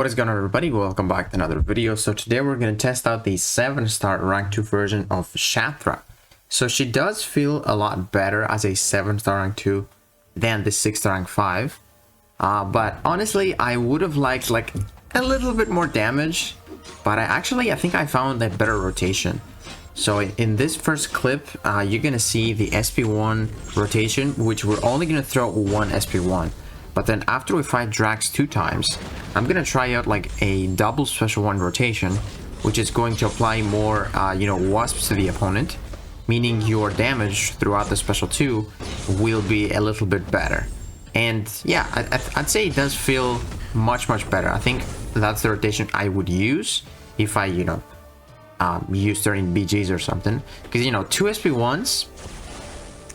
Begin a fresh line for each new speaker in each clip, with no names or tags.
What is going on, everybody? Welcome back to another video. So today we're going to test out the 7-star rank 2 version of Shathra. So she does feel a lot better as a 7-star rank 2 than the 6-star rank 5. But honestly, I would have liked like a little bit more damage. But I think I found a better rotation. So in this first clip, you're going to see the SP1 rotation, which we're only going to throw one SP1. But then after we fight Drax 2 times, I'm gonna try out like a double special 1 rotation, which is going to apply more, wasps to the opponent, meaning your damage throughout the special 2 will be a little bit better. And yeah, I'd say it does feel much better. I think that's the rotation I would use if I, use certain BGs or something. Because, 2 SP1s,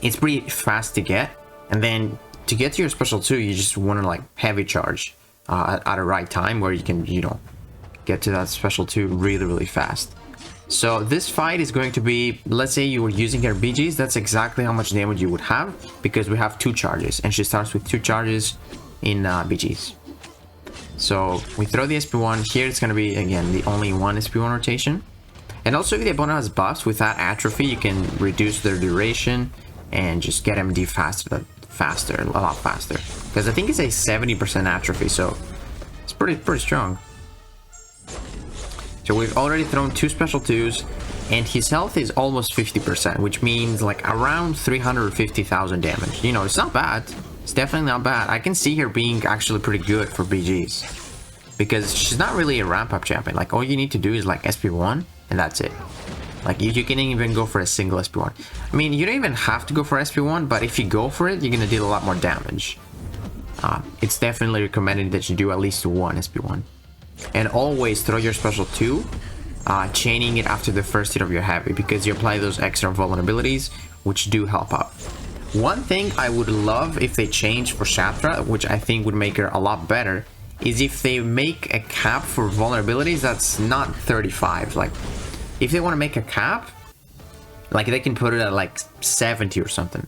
it's pretty fast to get, and then to get to your special 2, you just want to like heavy charge at a right time where you can, get to that special 2 really fast. So this fight is going to be, let's say you were using her BGs, that's exactly how much damage you would have, because we have 2 charges, and she starts with 2 charges in BGs. So we throw the SP1, here it's going to be, again, the only one SP1 rotation. And also if the opponent has buffs with that atrophy, you can reduce their duration and just get MD faster, a lot faster, because I think it's a 70% atrophy, so it's pretty strong. So we've already thrown 2 special 2s, and his health is almost 50%, which means like around 350,000 damage. It's not bad. It's definitely not bad. I can see her being actually pretty good for BGs, because she's not really a ramp up champion. Like, all you need to do is like SP1 and that's it. Like, you can even go for a single SP1. I mean, you don't even have to go for SP1, but if you go for it, you're going to deal a lot more damage. It's definitely recommended that you do at least 1 SP1. And always throw your special 2, chaining it after the first hit of your heavy, because you apply those extra vulnerabilities, which do help out. One thing I would love if they change for Shathra, which I think would make her a lot better, is if they make a cap for vulnerabilities that's not 35. Like, if they want to make a cap, like, they can put it at like 70 or something.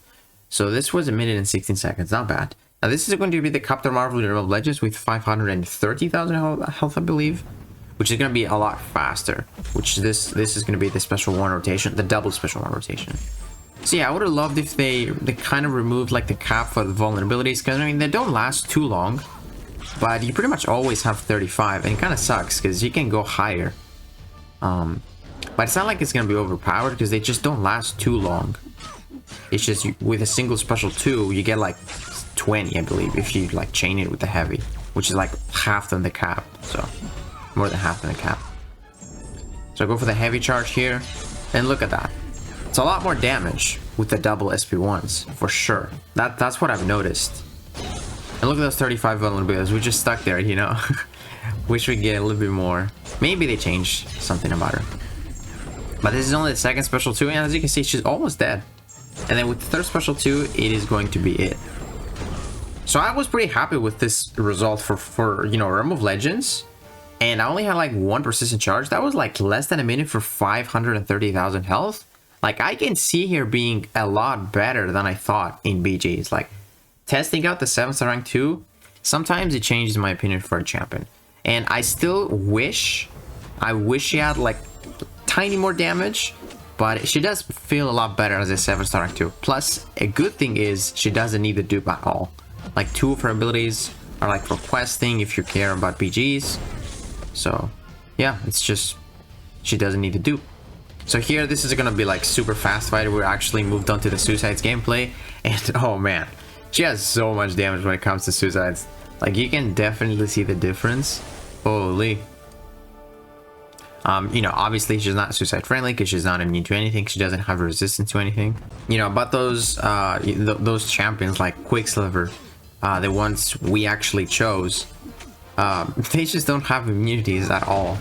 So this was 1 minute and 16 seconds, not bad. Now this is going to be the Captain Marvel of Legends with 530,000 health, I believe, which is going to be a lot faster. Which this is going to be the special 1 rotation, the double special 1 rotation. So yeah, I would have loved if they kind of removed like the cap for the vulnerabilities, because I mean, they don't last too long, but you pretty much always have 35, and it kind of sucks because you can go higher. But it's not like it's gonna be overpowered, because they just don't last too long. It's just with a single special 2, you get like 20, I believe, if you like chain it with the heavy, which is like half than the cap. So more than half than the cap. So I go for the heavy charge here, and look at that. It's a lot more damage with the double SP1s for sure. That's what I've noticed. And look at those 35 vulnerabilities. We're just stuck there, Wish we get a little bit more. Maybe they changed something about her. But this is only the 2nd special 2, and as you can see, she's almost dead. And then with the 3rd special 2, it is going to be it. So I was pretty happy with this result for Realm of Legends. And I only had like 1 persistent charge. That was like less than a minute for 530,000 health. Like, I can see here being a lot better than I thought in BGs. Like, testing out the 7-star rank 2, sometimes it changes my opinion for a champion. And I still wish she had like tiny more damage, but she does feel a lot better as a 7-star rank 2. Plus, a good thing is she doesn't need the dupe at all. Like, 2 of her abilities are like for questing if you care about BGs. So yeah, it's just she doesn't need the dupe. So here, this is gonna be like super fast fight. We're actually moved on to the suicides gameplay, and oh man, she has so much damage when it comes to suicides. Like, you can definitely see the difference. Holy. Obviously she's not suicide friendly because she's not immune to anything. She doesn't have resistance to anything. But those champions like Quicksilver, the ones we actually chose, they just don't have immunities at all.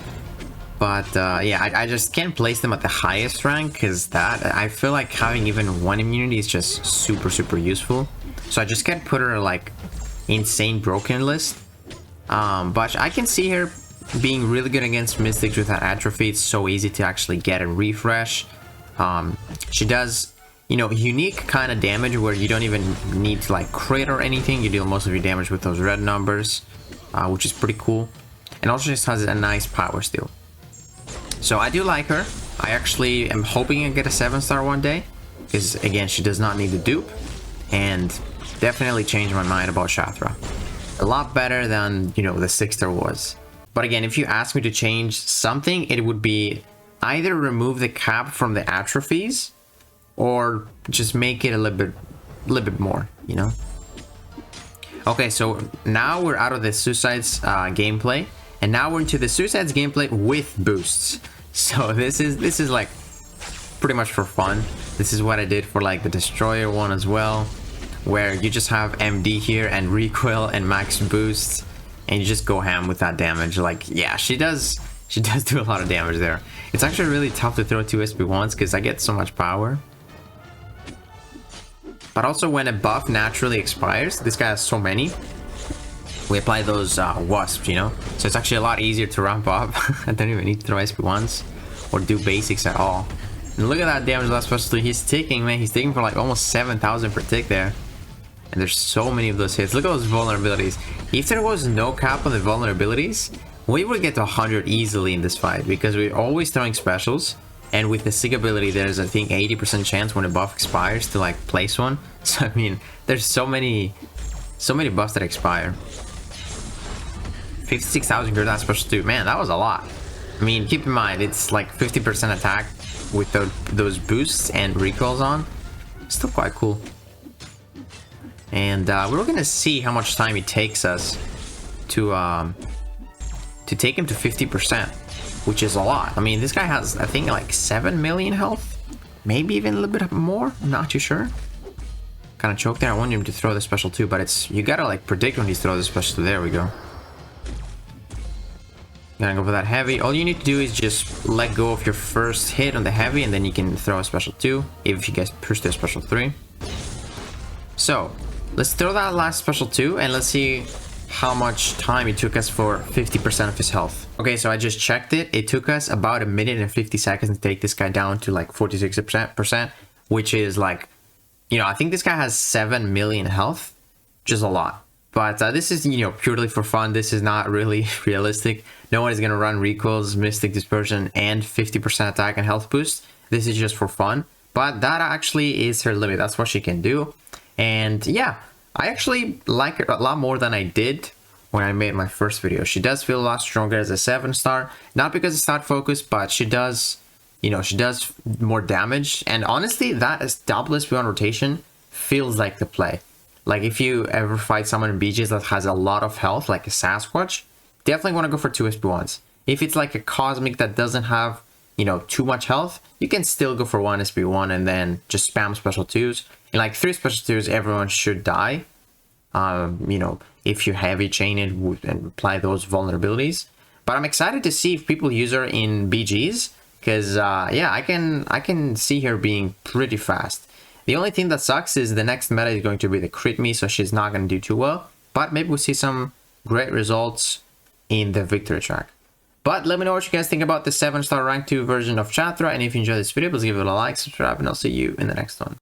But yeah, I just can't place them at the highest rank, because I feel like having even 1 immunity is just super useful. So I just can't put her like insane broken list. But I can see her being really good against mystics with that atrophy. It's so easy to actually get a refresh. She does unique kind of damage where you don't even need to like crit or anything. You deal most of your damage with those red numbers, which is pretty cool. and also just has a nice power steal. So I do like her. I actually am hoping I get a 7-star one day, because again, she does not need the dupe, and definitely changed my mind about Shathra. A lot better than, you know, the 6-star was. But again, if you ask me to change something, it would be either remove the cap from the atrophies or just make it a little bit more, you know. Okay, so now we're out of the Suicides gameplay, and now we're into the Suicides gameplay with boosts. So this is like pretty much for fun. This is what I did for like the Destroyer one as well, where you just have MD here and recoil and max boosts, and you just go ham with that damage. Like, yeah, she does do a lot of damage there. It's actually really tough to throw 2 SP1s because I get so much power. But also when a buff naturally expires, this guy has so many, we apply those wasps, you know? So it's actually a lot easier to ramp up. I don't even need to throw SP1s or do basics at all. And look at that damage last special 2. He's ticking, man. He's ticking for like almost 7,000 per tick there. And there's so many of those hits. Look at those vulnerabilities. If there was no cap on the vulnerabilities, we would get to 100 easily in this fight, because we're always throwing specials. And with the Sig ability, there's, I think, 80% chance when a buff expires to like place one. So I mean, there's so many buffs that expire. 56,000 for that special 2. Man, that was a lot. I mean, keep in mind, it's like 50% attack with those boosts and recoils on. Still quite cool. And we're gonna see how much time it takes us to take him to 50%, which is a lot. I mean, this guy has, I think, like 7 million health, maybe even a little bit more. I'm not too sure. Kind of choked there. I wanted him to throw the special 2, but it's, you gotta like predict when he throws the special 2. There we go. Gonna go for that heavy. All you need to do is just let go of your first hit on the heavy, and then you can throw a special 2 if you guys push the special 3. So let's throw that last special 2, and let's see how much time it took us for 50% of his health. Okay, so I just checked it. It took us about 1 minute and 50 seconds to take this guy down to like 46%, which is like, you know, I think this guy has 7 million health, which is a lot. But this is, you know, purely for fun. This is not really realistic. No one is going to run recoils, mystic dispersion, and 50% attack and health boost. This is just for fun. But that actually is her limit. That's what she can do. And yeah, I actually like her a lot more than I did when I made my first video. She does feel a lot stronger as a 7-star. Not because it's stat focused, but she does, you know, she does more damage. And honestly, that is double SP1 rotation feels like the play. Like if you ever fight someone in BGs that has a lot of health, like a Sasquatch, definitely want to go for 2 SP1s. If it's like a Cosmic that doesn't have, you know, too much health, you can still go for 1 SP1 and then just spam special 2s. In like 3 special 2s, everyone should die. You know, if you heavy chain it and apply those vulnerabilities. But I'm excited to see if people use her in BGs, because yeah, I can see her being pretty fast. The only thing that sucks is the next meta is going to be the crit me, so she's not going to do too well. But maybe we'll see some great results in the victory track. But let me know what you guys think about the 7-star rank 2 version of Shathra. And if you enjoyed this video, please give it a like, subscribe, and I'll see you in the next one.